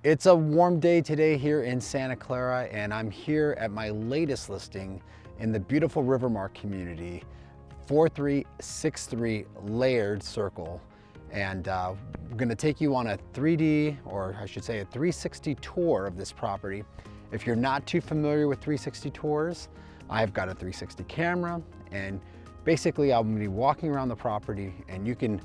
It's a warm day today here in Santa Clara, and I'm here at my latest listing in the beautiful Rivermark community, 4363 Laird Circle. And we're gonna take you on a 3D, or I should say a 360 tour of this property. If you're not too familiar with 360 tours, I've got a 360 camera, and basically I'm gonna be walking around the property, and you can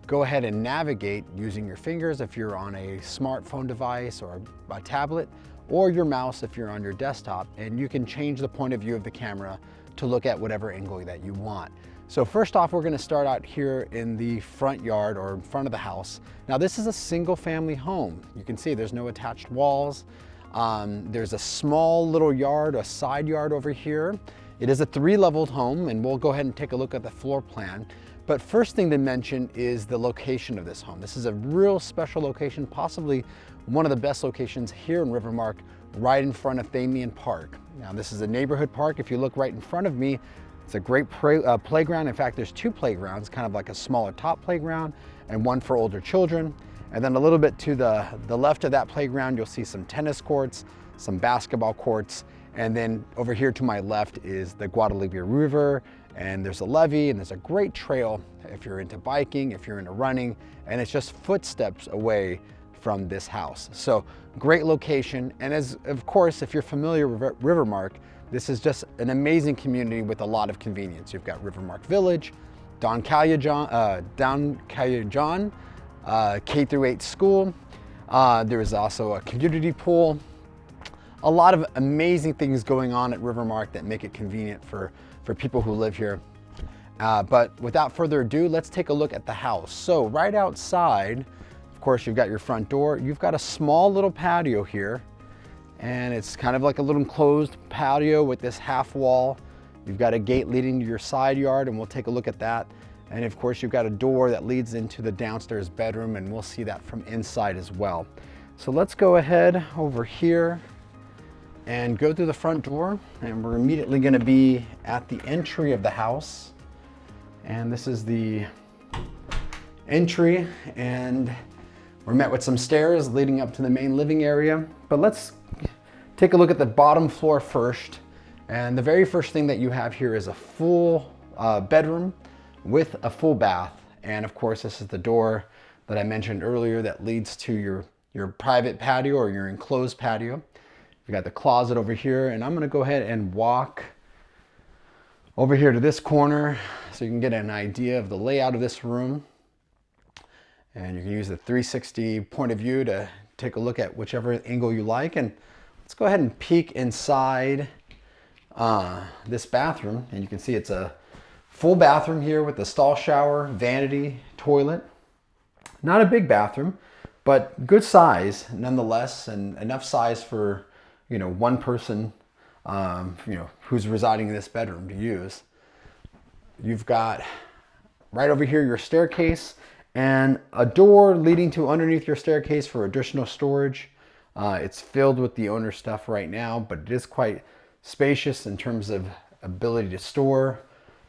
go ahead and navigate using your fingers if you're on a smartphone device or a tablet, or your mouse if you're on your desktop, and you can change the point of view of the camera to look at whatever angle that you want. So first off, we're gonna start out here in the front yard or in front of the house. Now this is a single family home. You can see there's no attached walls. There's a small little yard, a side yard over here. It is a 3-leveled home, and we'll go ahead and take a look at the floor plan. But first thing to mention is the location of this home. This is a real special location, possibly one of the best locations here in Rivermark, right in front of Thamien Park. Now this is a neighborhood park. If you look right in front of me, it's a great playground. In fact, there's 2 playgrounds, kind of like a smaller top playground and one for older children. And then a little bit to the left of that playground, you'll see some tennis courts, some basketball courts. And then over here to my left is the Guadalupe River, and there's a levee, and there's a great trail if you're into biking, if you're into running, and it's just footsteps away from this house. So great location. And as of course, if you're familiar with Rivermark, this is just an amazing community with a lot of convenience. You've got Rivermark Village, Don Callejon K-8 school. There is also a community pool. A lot of amazing things going on at Rivermark that make it convenient for people who live here. But without further ado, let's take a look at the house. So right outside, of course, you've got your front door. You've got a small little patio here, and it's kind of like a little enclosed patio with this half wall. You've got a gate leading to your side yard, and we'll take a look at that. And of course, you've got a door that leads into the downstairs bedroom, and we'll see that from inside as well. So let's go ahead over here and go through the front door, and we're immediately going to be at the entry of the house. And this is the entry, and we're met with some stairs leading up to the main living area. But let's take a look at the bottom floor first. And the very first thing that you have here is a full bedroom with a full bath. And of course, this is the door that I mentioned earlier that leads to your private patio or your enclosed patio. We've got the closet over here, and I'm gonna go ahead and walk over here to this corner so you can get an idea of the layout of this room. And you can use the 360 point of view to take a look at whichever angle you like. And let's go ahead and peek inside this bathroom. And you can see it's a full bathroom here with a stall shower, vanity, toilet. Not a big bathroom, but good size nonetheless, and enough size for one person, who's residing in this bedroom to use. You've got right over here your staircase and a door leading to underneath your staircase for additional storage. It's filled with the owner's stuff right now, but it is quite spacious in terms of ability to store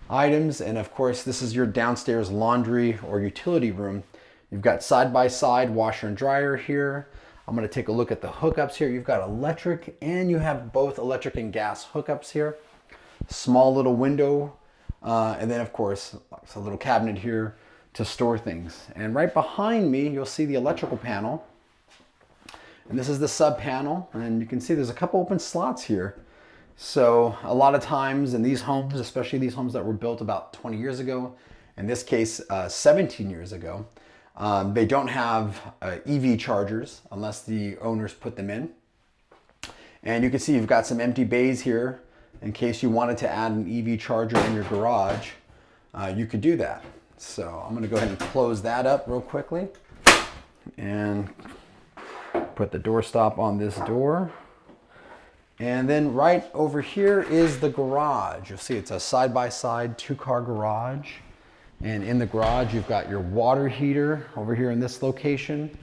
items. And of course, this is your downstairs laundry or utility room. You've got side-by-side washer and dryer here. I'm going to take a look at the hookups here. You've got electric, and you have both electric and gas hookups here. Small little window, and then of course, it's a little cabinet here to store things. And right behind me, you'll see the electrical panel. And this is the sub panel, and you can see there's a couple open slots here. So a lot of times in these homes, especially these homes that were built about 20 years ago, in this case, 17 years ago, they don't have EV chargers unless the owners put them in. And you can see you've got some empty bays here in case you wanted to add an EV charger in your garage. You could do that. So I'm going to go ahead and close that up real quickly and put the door stop on this door. And then right over here is the garage. You'll see it's a side-by-side 2-car garage. And in the garage, you've got your water heater over here in this location.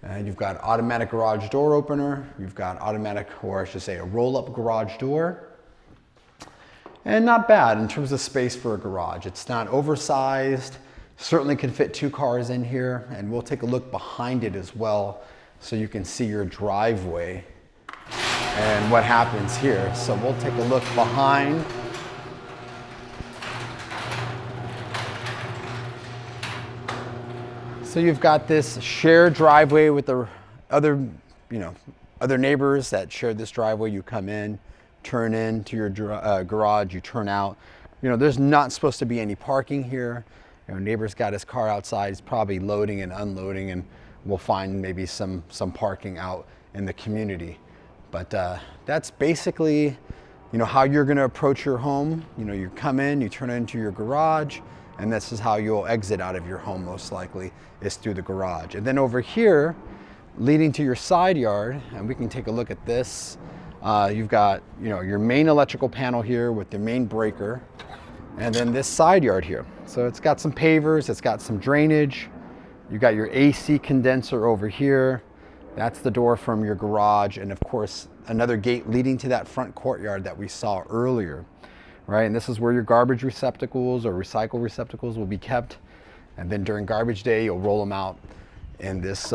And you've got automatic garage door opener. You've got automatic, or I should say a roll-up garage door. And not bad in terms of space for a garage. It's not oversized. Certainly can fit 2 cars in here. And we'll take a look behind it as well so you can see your driveway and what happens here. So we'll take a look behind. So you've got this shared driveway with the other, other neighbors that share this driveway. You come in, turn into your garage, you turn out. There's not supposed to be any parking here. Neighbor's got his car outside. He's probably loading and unloading, and we'll find maybe some parking out in the community. But that's basically, how you're going to approach your home. You come in, you turn it into your garage, and this is how you'll exit out of your home most likely, is through the garage. And then over here, leading to your side yard, and we can take a look at this. You've got, your main electrical panel here with the main breaker, and then this side yard here. So it's got some pavers, it's got some drainage. You've got your AC condenser over here. That's the door from your garage, and of course, another gate leading to that front courtyard that we saw earlier, right? And this is where your garbage receptacles or recycle receptacles will be kept. And then during garbage day, you'll roll them out in this,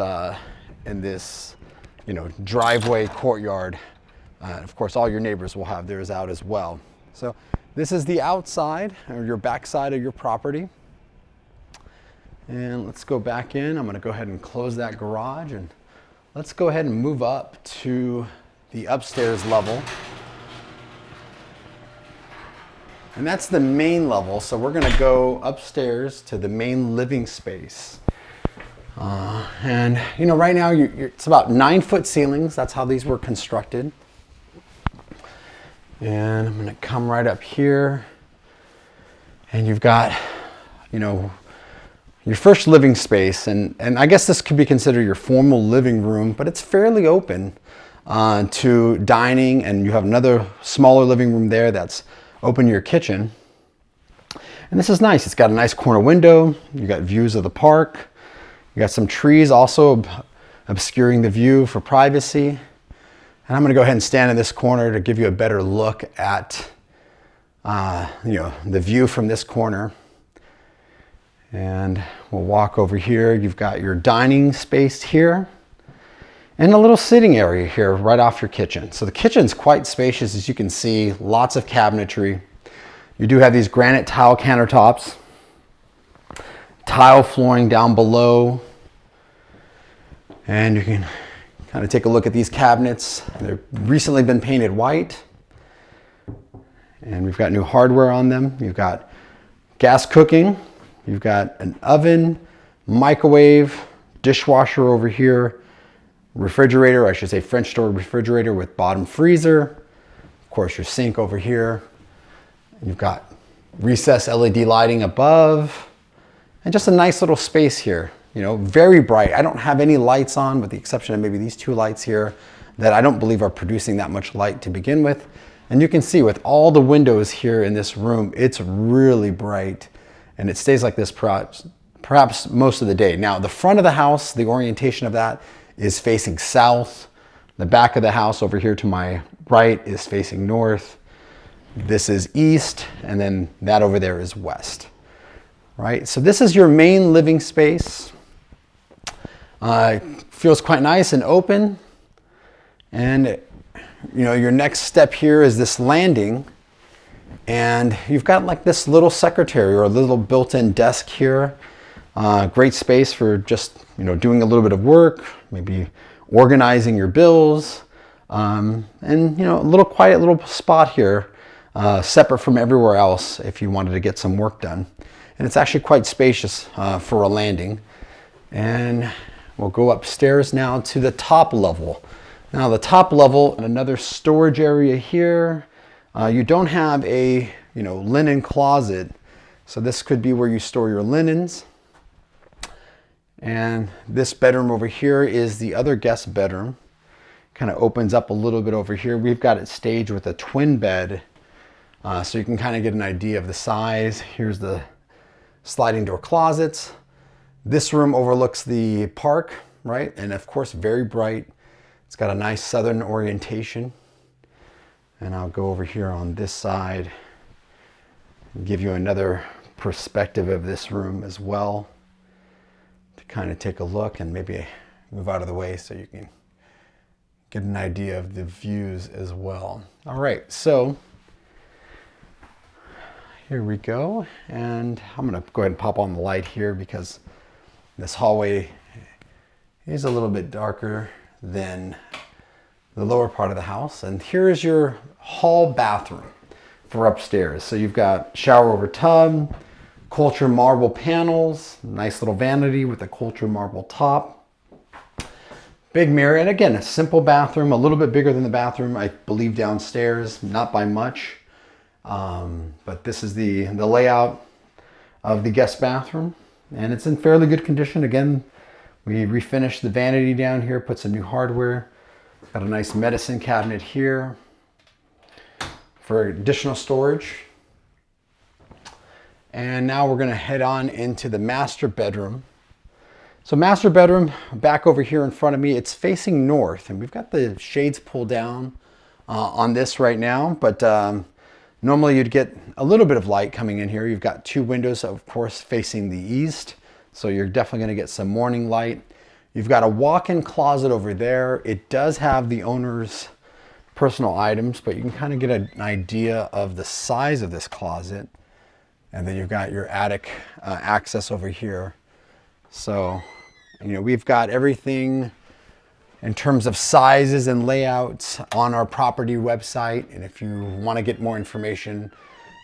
driveway courtyard. Of course, all your neighbors will have theirs out as well. So this is the outside, or your backside of your property. And let's go back in. I'm going to go ahead and close that garage, and let's go ahead and move up to the upstairs level. And that's the main level, so we're going to go upstairs to the main living space. And right now it's about 9-foot ceilings. That's how these were constructed. And I'm going to come right up here, and you've got, your first living space, and I guess this could be considered your formal living room, but it's fairly open to dining, and you have another smaller living room there that's open to your kitchen. And this is nice. It's got a nice corner window. You got views of the park. You got some trees also obscuring the view for privacy. And I'm going to go ahead and stand in this corner to give you a better look at the view from this corner. And we'll walk over here. You've got your dining space here and a little sitting area here right off your kitchen. So the kitchen's quite spacious, as you can see, lots of cabinetry. You do have these granite tile countertops, tile flooring down below, and you can kind of take a look at these cabinets. They've recently been painted white, and we've got new hardware on them. You've got gas cooking, you've got an oven, microwave, dishwasher over here, refrigerator, I should say French door refrigerator with bottom freezer. Of course, your sink over here. You've got recessed LED lighting above, and just a nice little space here. Very bright. I don't have any lights on, with the exception of maybe these two lights here that I don't believe are producing that much light to begin with. And you can see with all the windows here in this room, it's really bright, and it stays like this perhaps most of the day. Now, the front of the house, the orientation of that is facing south. The back of the house over here to my right is facing north. This is east, and then that over there is west, right? So this is your main living space. Feels quite nice and open. And your next step here is this landing, and you've got like this little secretary or a little built-in desk here. Great space for just doing a little bit of work, maybe organizing your bills, and a little quiet little spot here, separate from everywhere else if you wanted to get some work done. And it's actually quite spacious for a landing. And we'll go upstairs now to the top level. Now the top level, another storage area here. You don't have a linen closet, so this could be where you store your linens. And this bedroom over here is the other guest bedroom. Kind of opens up a little bit over here. We've got it staged with a twin bed, so you can kind of get an idea of the size. Here's the sliding door closets. This room overlooks the park, right? And of course, very bright. It's got a nice southern orientation. And I'll go over here on this side and give you another perspective of this room as well, to kind of take a look and maybe move out of the way so you can get an idea of the views as well. All right, so here we go. And I'm gonna go ahead and pop on the light here because this hallway is a little bit darker than the lower part of the house. And here is your hall bathroom for upstairs. So you've got shower over tub, culture marble panels, nice little vanity with a culture marble top, big mirror, and again, a simple bathroom, a little bit bigger than the bathroom, I believe, downstairs, not by much. But this is the layout of the guest bathroom, and it's in fairly good condition. Again, we refinished the vanity down here, put some new hardware. Got a nice medicine cabinet here for additional storage. And now we're gonna head on into the master bedroom. So master bedroom, back over here in front of me, it's facing north, and we've got the shades pulled down on this right now, but normally you'd get a little bit of light coming in here. You've got 2 windows, of course, facing the east, so you're definitely gonna get some morning light. You've got a walk-in closet over there. It does have the owner's personal items, but you can kind of get an idea of the size of this closet. And then you've got your attic access over here. So, you know, we've got everything in terms of sizes and layouts on our property website. And if you want to get more information,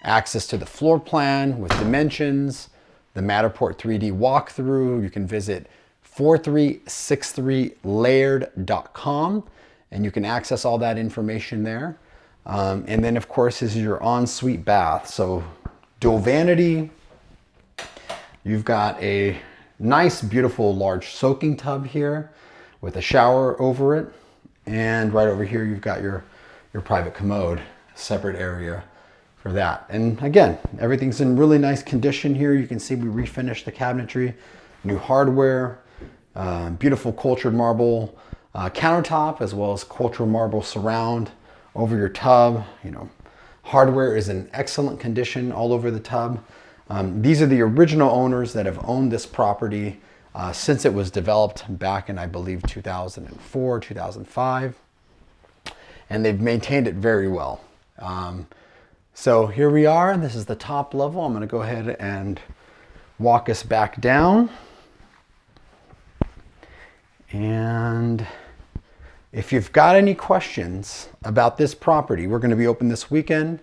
access to the floor plan with dimensions, the Matterport 3D walkthrough, you can visit 4363laird.com, and you can access all that information there. And then of course, this is your ensuite bath. So dual vanity, you've got a nice, beautiful, large soaking tub here with a shower over it. And right over here, you've got your private commode, separate area for that. And again, everything's in really nice condition here. You can see we refinished the cabinetry, new hardware, beautiful cultured marble countertop, as well as cultured marble surround over your tub. You know, hardware is in excellent condition all over the tub. These are the original owners that have owned this property since it was developed back in, I believe, 2004, 2005. And they've maintained it very well. So here we are. This is the top level. I'm going to go ahead and walk us back down. And if you've got any questions about this property, we're going to be open this weekend.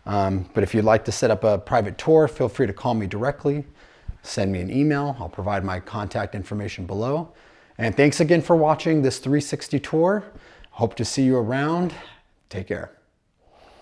But if you'd like to set up a private tour, feel free to call me directly. Send me an email. I'll provide my contact information below. And thanks again for watching this 360 tour. Hope to see you around. Take care.